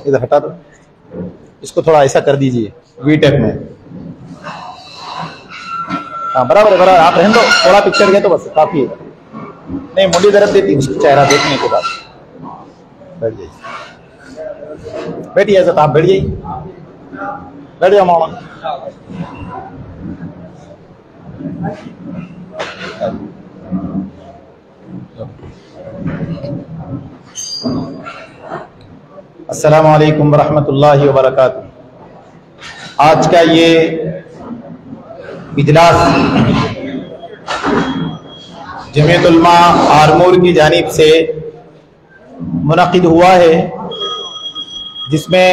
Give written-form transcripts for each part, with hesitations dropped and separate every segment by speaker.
Speaker 1: ادھر ہٹا دو اس کو، تھوڑا ایسا کر دیجئے وی ٹیپ میں. ہاں برابر ہے، برابر. آپ رہنے دو، تھوڑا پکچر گیا تو بس کافی ہے. نہیں منڈی طرف دیتی اس کا چہرہ دیکھنے کے بعد. بیٹھ جائیے، بیٹھیے حضرت، آپ بیٹھ جائیے، بیٹھ جاؤ مولانا. السلام علیکم ورحمۃ اللہ وبرکاتہ. آج کا یہ اجلاس جمعیت علماء آرمور کی جانب سے منعقد ہوا ہے، جس میں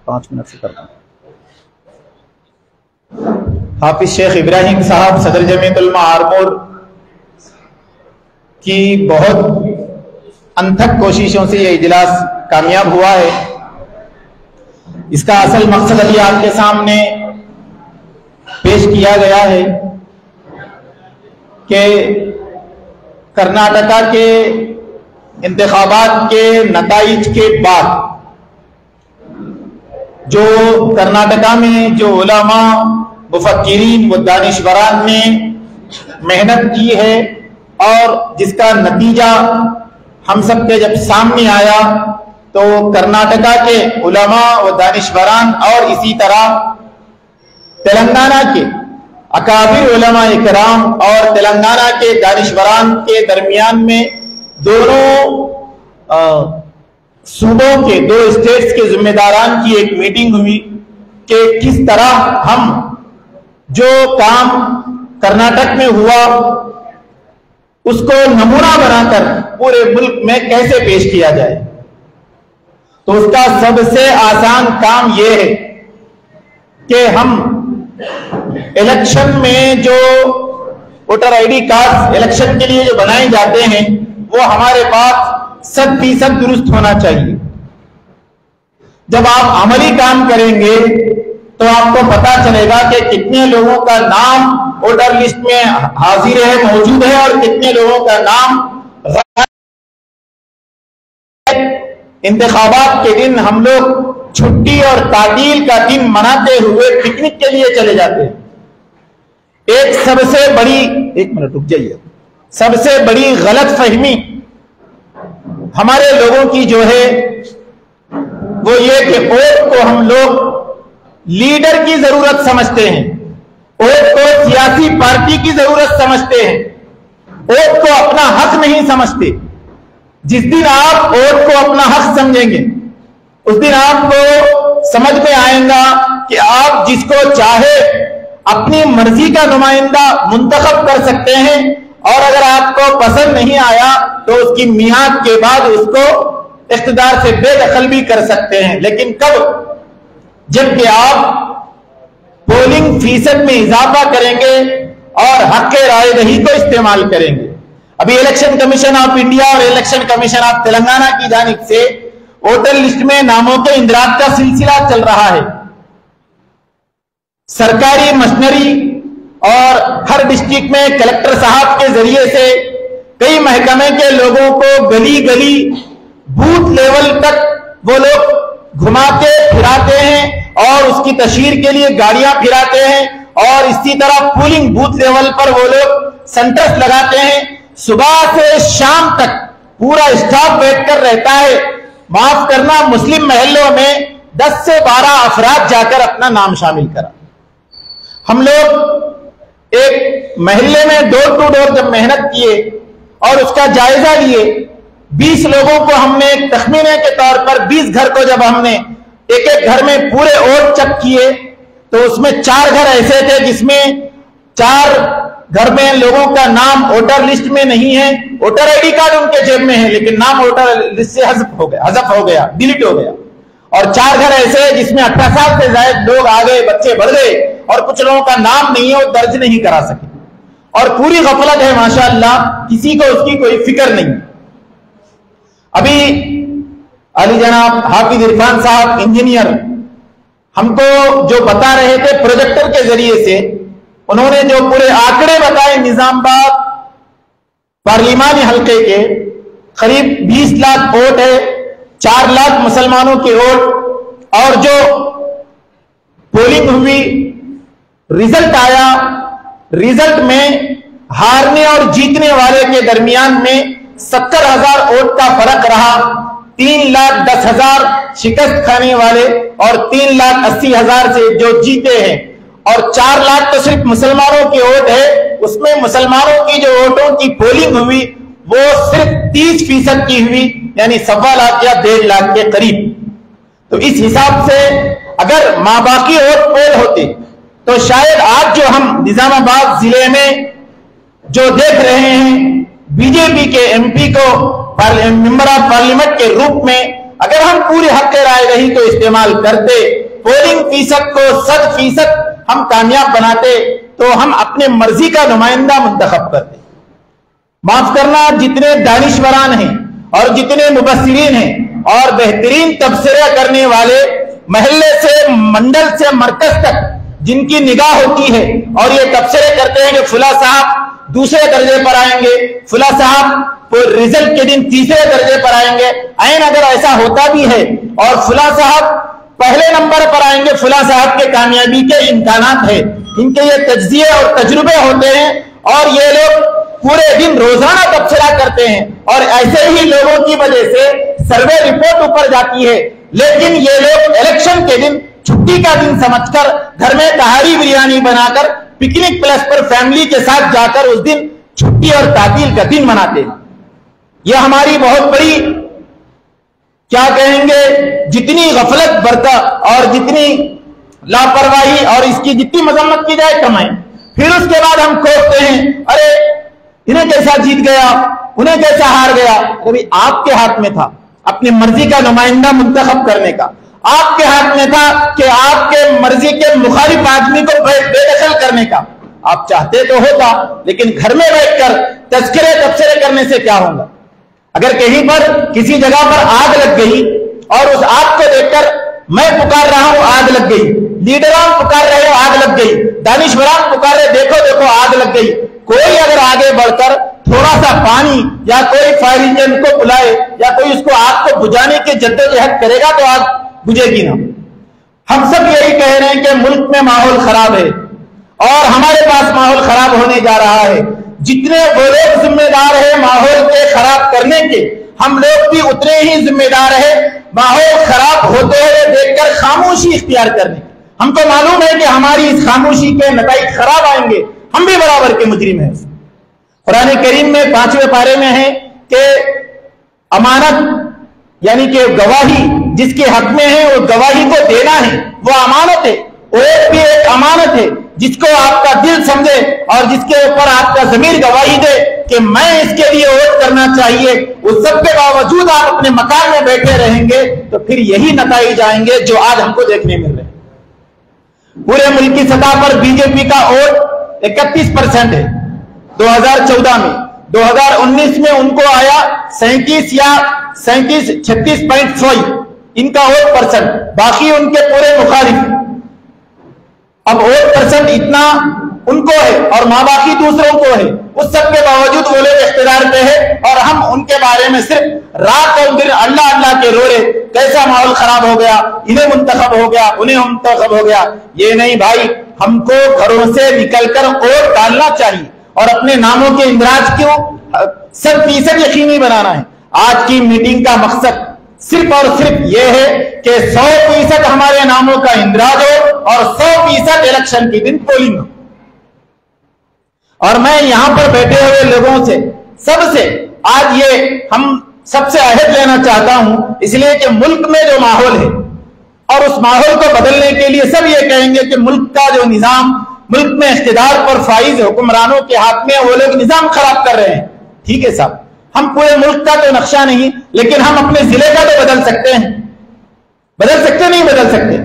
Speaker 1: 5 منٹ سے کرتا ہوں. حافظ شیخ ابراہیم صاحب صدر جمعیت علماء آرمور کی بہت انتھک کوششوں سے یہ اجلاس کامیاب ہوا ہے. اس کا اصل مقصد ابھی آپ کے سامنے پیش کیا گیا ہے کہ کرناٹکا کے انتخابات کے نتائج کے بعد جو کرناٹکا میں جو علماء، مفکرین و دانشوران نے محنت کی ہے اور جس کا نتیجہ ہم سب کے جب سامنے آیا، تو کرناٹکا کے علماء و دانشوران اور اسی طرح تلنگانہ کے اکابر علماء اکرام اور تلنگانہ کے دانشوران کے درمیان میں دونوں صوبوں کے، دو اسٹیٹس کے ذمہ داران کی ایک میٹنگ ہوئی کہ کس طرح ہم جو کام کرناٹک میں ہوا اس کو نمونہ بنا کر پورے ملک میں کیسے پیش کیا جائے. تو اس کا سب سے آسان کام یہ ہے کہ ہم الیکشن میں جو voter I D card election کے لیے جو بنائے جاتے ہیں وہ ہمارے پاس 100% درست ہونا چاہیے. جب آپ عملی کام کریں گے تو آپ کو پتا چلے گا کہ کتنے لوگوں کا نام ووٹر لسٹ میں حاضر ہے، موجود ہے، اور کتنے لوگوں کا نام انتخابات کے دن ہم لوگ چھٹی اور تعطیل کا دن مناتے ہوئے پکنک کے لیے چلے جاتے ہیں. ایک سب سے بڑی، ایک منٹ رک جائیے، سب سے بڑی غلط فہمی ہمارے لوگوں کی جو ہے وہ یہ کہ ووٹ کو ہم لوگ لیڈر کی ضرورت سمجھتے ہیں، ووٹ کو سیاسی پارٹی کی ضرورت سمجھتے ہیں، ووٹ کو اپنا حق نہیں سمجھتے. جس دن آپ ووٹ کو اپنا حق سمجھیں گے اس دن آپ کو سمجھ میں آئے گا کہ آپ جس کو چاہے اپنی مرضی کا نمائندہ منتخب کر سکتے ہیں، اور اگر آپ کو پسند نہیں آیا تو اس کی میعاد کے بعد اس کو اقتدار سے بے دخل بھی کر سکتے ہیں. لیکن کب؟ جبکہ آپ پولنگ فیصد میں اضافہ کریں گے اور حق رائے دہی کو استعمال کریں گے. ابھی الیکشن کمیشن آف انڈیا اور الیکشن کمیشن آف تلنگانہ کی جانب سے ووٹر لسٹ میں ناموں کے اندراج کا سلسلہ چل رہا ہے. سرکاری مشنری اور ہر ڈسٹرکٹ میں کلکٹر صاحب کے ذریعے سے کئی محکمے کے لوگوں کو گلی گلی بوتھ لیول تک وہ لوگ گھماتے پھراتے ہیں اور اس کی تشہیر کے لیے گاڑیاں پھراتے ہیں، اور اسی طرح پولنگ بوتھ لیول پر وہ لوگ سینٹرز لگاتے ہیں. صبح سے شام تک پورا اسٹاف بیٹھ کر رہتا ہے. معاف کرنا، مسلم محلوں میں 10 سے 12 افراد جا کر اپنا نام شامل کرا. ہم لوگ ایک محلے میں ڈور ٹو ڈور جب محنت کیے اور اس کا جائزہ لیے، 20 لوگوں کو ہم نے ایک تخمینے کے طور پر 20 گھر کو جب ہم نے ایک ایک گھر میں پورے ووٹ چیک کیے تو اس میں 4 گھر ایسے تھے جس میں 4 گھر میں لوگوں کا نام ووٹر لسٹ میں نہیں ہے، ووٹر آئی ڈی کارڈ ان کے جیب میں ہے لیکن نام ووٹر لسٹ سے حذف ہو گیا، ڈیلیٹ ہو گیا. اور 4 گھر ایسے جس میں 18 سال سے زائد لوگ آ گئے، بچے بڑھ گئے، اور کچھ لوگوں کا نام نہیں ہے، وہ درج نہیں کرا سکے. اور پوری غفلت ہے ماشاءاللہ، کسی کو اس کی کوئی فکر نہیں. ابھی علی جناب حافظ عرفان صاحب انجینئر ہم کو جو بتا رہے تھے پروجیکٹر کے ذریعے سے، انہوں نے جو پورے آنکڑے بتائے نظام آباد पार्लिमानी हल्के के करीब 20 लाख वोट है, 4 लाख मुसलमानों के वोट, और जो पोलिंग हुई, रिजल्ट आया, रिजल्ट में हारने और जीतने वाले के दरमियान में 70,000 वोट का फर्क रहा। 3,10,000 शिकस्त खाने वाले और 3,80,000 से जो जीते हैं, और 4 लाख तो सिर्फ मुसलमानों के वोट है। उसमें मुसलमानों की जो वोटों की पोलिंग हुई वो सिर्फ 30% की हुई, यानी 1.25 लाख या 1.5 लाख के करीब। तो इस हिसाब से अगर माबाकी वोट पोल होते तो शायद आज जो हम निजामाबाद जिले में जो देख रहे हैं बीजेपी के एमपी को मेंबर ऑफ पार्लियामेंट के रूप में अगर हम पूरी हक राय रही तो इस्तेमाल करते, पोलिंग फीसद को 100% हम कामयाब बनाते, तो हम अपने मर्जी का नुमाइंदा मुंतखब करते। माफ करना, जितने दानिशवरान हैं और जितने मुबस्सिरीन हैं और बेहतरीन तबसरा करने वाले महल्ले से मंडल से मरकज तक जिनकी निगाह होती है और ये तबसरे करते हैं कि फुला साहब दूसरे दर्जे पर आएंगे, फुला साहब रिजल्ट के दिन तीसरे दर्जे पर आएंगे, ऐन अगर ऐसा होता भी है और फुला साहब पहले नंबर पर आएंगे, फुला साहब के कामयाबी के इम्कानात है, इनके ये तज्जिए और तजुर्बे होते हैं और ये लोग पूरे दिन रोजाना तबसरा करते हैं और ऐसे ही लोगों की वजह से सर्वे रिपोर्ट ऊपर जाती है। लेकिन ये लोग इलेक्शन के दिन छुट्टी का दिन समझकर घर में तहारी बिरयानी बनाकर पिकनिक प्लेस पर फैमिली के साथ जाकर उस दिन छुट्टी और तातील का दिन मनाते हैं। यह हमारी बहुत बड़ी, क्या कहेंगे, जितनी गफलत बरता और जितनी लापरवाही और इसकी जितनी मजम्मत की जाए कम है। फिर उसके बाद हम खोजते हैं अरे इन्हें कैसा जीत गया, उन्हें कैसा हार गया। अभी आपके हाथ में था अपनी मर्जी का नुमाइंदा मुंतखब करने का, आपके हाथ में था कि आपके मर्जी के मुखालिफ आदमी को बेदखल करने का। आप चाहते तो होता, लेकिन घर में बैठकर तबसरे करने से क्या होगा। अगर कहीं पर किसी जगह पर आग लग गई और उस आग को देखकर मैं पुकार रहा हूं आग लग गई, लीडरान पुकार रहे हो आग लग गई, दानिशवरान पुकार रहे देखो देखो आग लग गई, कोई अगर आगे बढ़कर थोड़ा सा पानी या कोई फायर इंजन को बुलाए या कोई उसको आग को बुझाने की जद्दोजहद करेगा तो आग बुझेगी ना। हम सब यही कह रहे हैं कि मुल्क में माहौल खराब है और हमारे पास माहौल खराब होने जा रहा है। जितने वो लोग जिम्मेदार है माहौल के खराब करने के, हम लोग भी उतने ही जिम्मेदार है माहौल खराब होते हुए देखकर खामोशी इख्तियार करने। हमको मालूम है कि हमारी इस खामोशी के नतीजे खराब आएंगे, हम भी बराबर के मुजरिम हैं। कुरान करीम में 5वें पारे में है कि अमानत यानी कि गवाही जिसके हक में है वो गवाही को देना है, वो अमानत है। वोट भी एक अमानत है, जिसको आपका दिल समझे और जिसके ऊपर आपका ज़मीर गवाही दे कि मैं इसके लिए वोट करना चाहिए, उस सब के बावजूद आप अपने मकान में बैठे रहेंगे तो फिर यही नतीजे आएंगे जो आज हमको देखने मिल रहे हैं। पूरे मुल्क की सतह पर बीजेपी का वोट 31% है 2014 में। 2019 में उनको आया 36.5 इनका वोट परसेंट, बाकी उनके पूरे मुखालिफ। अब वोट परसेंट इतना उनको है और माँ बाकी दूसरों को है, उस सब के बावजूद वो लोग इख्तियार पे है और हम उनके बारे में सिर्फ रात और दिन अल्लाह अल्लाह के रो रहे, कैसा माहौल खराब हो गया, इन्हें मुंतखब हो गया, उन्हें मुंतखब हो गया। ये नहीं भाई, हमको घरों से निकलकर वोट डालना चाहिए और अपने नामों के इंदराज को 100% यकीनी बनाना है। आज की मीटिंग का मकसद सिर्फ और सिर्फ यह है कि 100% हमारे नामों का इंदराज हो और 100% इलेक्शन के दिन पोलिंग हो। और मैं यहां पर बैठे हुए लोगों से सबसे आज ये हम सबसे अहद लेना चाहता हूं, इसलिए कि मुल्क में जो माहौल है और उस माहौल को बदलने के लिए सब ये कहेंगे कि मुल्क का जो निजाम, मुल्क में इख्तिदार पर फाइज हुक्मरानों के हाथ में, वो लोग निजाम खराब कर रहे हैं। ठीक है साहब, हम पूरे मुल्क का तो नक्शा नहीं, लेकिन हम अपने जिले का तो बदल सकते हैं। बदल सकते नहीं बदल सकते?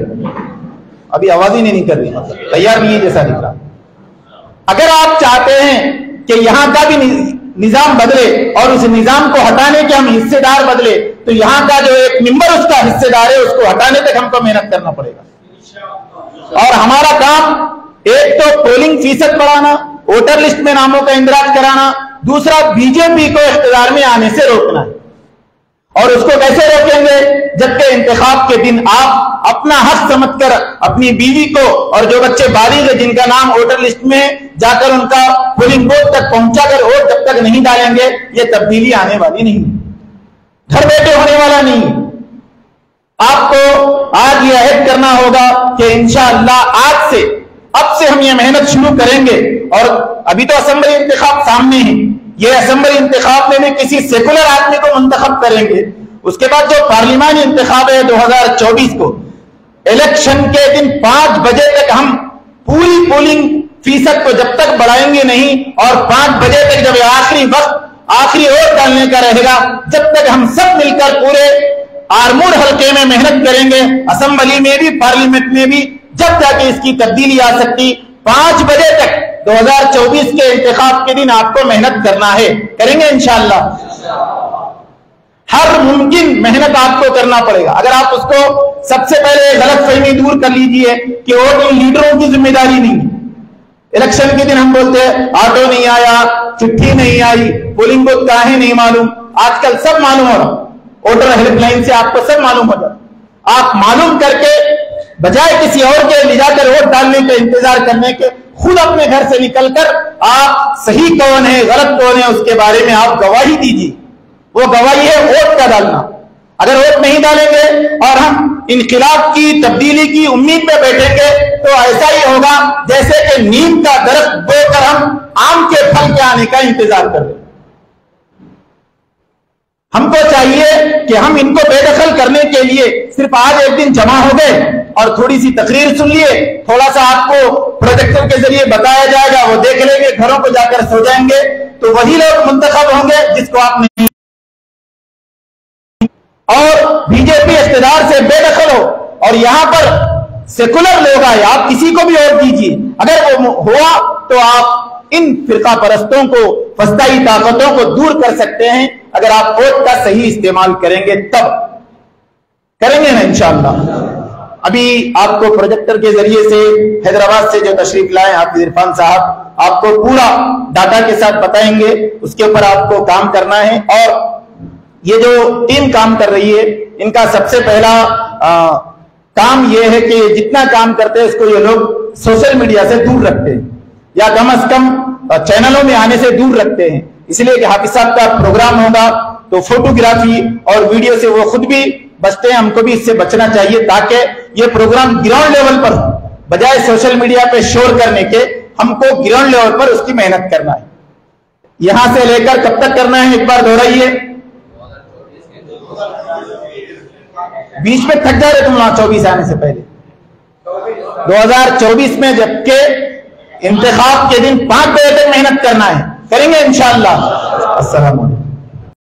Speaker 1: अभी आवाज ही नहीं कर रही, मतलब तैयार नहीं है जैसा दिख रहा। अगर आप चाहते हैं कि यहां का भी निजाम बदले और उस निजाम को हटाने के हम हिस्सेदार बदले, तो यहां का जो एक मेंबर उसका हिस्सेदार है उसको हटाने तक हमको मेहनत करना पड़ेगा। और हमारा काम एक तो पोलिंग फीसद बढ़ाना, वोटर लिस्ट में नामों का इंदराज कराना, दूसरा बीजेपी को इख्तियार में आने से रोकना है। और उसको कैसे रोकेंगे? जबकि इंतखाब के दिन आप अपना हक समझकर अपनी बीवी को और जो बच्चे बालिग है जिनका नाम वोटर लिस्ट में जाकर उनका पोलिंग बूथ तक पहुंचाकर वोट जब तक नहीं डालेंगे, ये तब्दीली आने वाली नहीं, घर बैठे होने वाला नहीं। आपको आज ये अहद करना होगा कि इंशाअल्लाह आज से, अब से हम ये मेहनत शुरू करेंगे। और अभी तो असेंबली इंतखाब सामने है, ये असेंबली इंतखाब में भी किसी सेकुलर आदमी को मुंतखब करेंगे। उसके बाद जो पार्लिमानी इंतखाब है 2024 को, इलेक्शन के दिन 5 बजे तक हम पूरी पोलिंग फीसद को जब तक बढ़ाएंगे नहीं, और 5 बजे तक जब आखिरी वक्त आखिरी वोट डालने का रहेगा, जब तक हम सब मिलकर पूरे आरमूर हल्के में मेहनत करेंगे, असेंबली में भी पार्लियामेंट में भी, जब तक इसकी तब्दीली आ सकती। 5 बजे तक 2024 के इंतखाब के दिन आपको मेहनत करना है, करेंगे इंशाअल्लाह। हर मुमकिन मेहनत आपको करना पड़ेगा। अगर आप उसको सबसे पहले गलतफहमी दूर कर लीजिए कि वोट इन लीडरों की जिम्मेदारी नहीं। इलेक्शन के दिन हम बोलते हैं ऑटो नहीं आया, चिट्ठी नहीं आई, पोलिंग बूथ कहाँ है नहीं मालूम। आजकल सब मालूम हो रहा, वोटर हेल्पलाइन से आपको सब मालूम हो जाता। आप मालूम करके बजाय किसी और के ले जाकर वोट डालने के इंतजार करने के, खुद अपने घर से निकलकर आप सही कौन है गलत कौन है उसके बारे में आप गवाही दीजिए। वो गवाही है वोट का डालना। अगर वोट नहीं डालेंगे और हम इनकिलाब की तब्दीली की उम्मीद में बैठेंगे तो ऐसा ही होगा जैसे कि नीम का दरख्त बोकर हम आम के फल के आने का इंतजार कर रहे हैं। हमको चाहिए कि हम इनको बेदखल करने के लिए सिर्फ आज एक दिन जमा हो गए और थोड़ी सी तकरीर सुन लिए, थोड़ा सा आपको प्रोजेक्टर के जरिए बताया जाएगा, वो देख लेंगे, घरों को जाकर सो जाएंगे, तो वही लोग मुंतखब होंगे जिसको आप नहीं। और बीजेपी इख्तियार से बेदखल हो और यहां पर सेकुलर लोग आए, आप किसी को भी वोट दीजिए। अगर वो हुआ तो आप इन फिरका परस्तों को, फस्ताई ताकतों को दूर कर सकते हैं। अगर आप वोट का सही इस्तेमाल करेंगे तब करेंगे ना इंशाअल्लाह। अभी आपको प्रोजेक्टर के जरिए से हैदराबाद से जो तशरीफ लाए हाफिज इरफान साहब, आपको पूरा डाटा के साथ बताएंगे, उसके ऊपर आपको काम करना है। और ये जो टीम काम कर रही है, इनका सबसे पहला काम यह है कि जितना काम करते हैं इसको ये लोग सोशल मीडिया से दूर रखते हैं, या कम से कम चैनलों में आने से दूर रखते हैं। इसलिए कि हाफिज साहब का प्रोग्राम होगा तो फोटोग्राफी और वीडियो से वो खुद भी बचते हैं, हमको भी इससे बचना चाहिए, ताकि ये प्रोग्राम ग्राउंड लेवल पर, बजाय सोशल मीडिया पे शोर करने के, हमको ग्राउंड लेवल पर उसकी मेहनत करना है। यहां से लेकर कब तक करना है एक बार दोहराइए। बीच में थक जा रहे तुम 24 आने से पहले। 2024 में जबकि इंतखाब के दिन 5 बजे तक मेहनत करना है, करेंगे इंशाअल्लाह। अस्सलाम वालेकुम।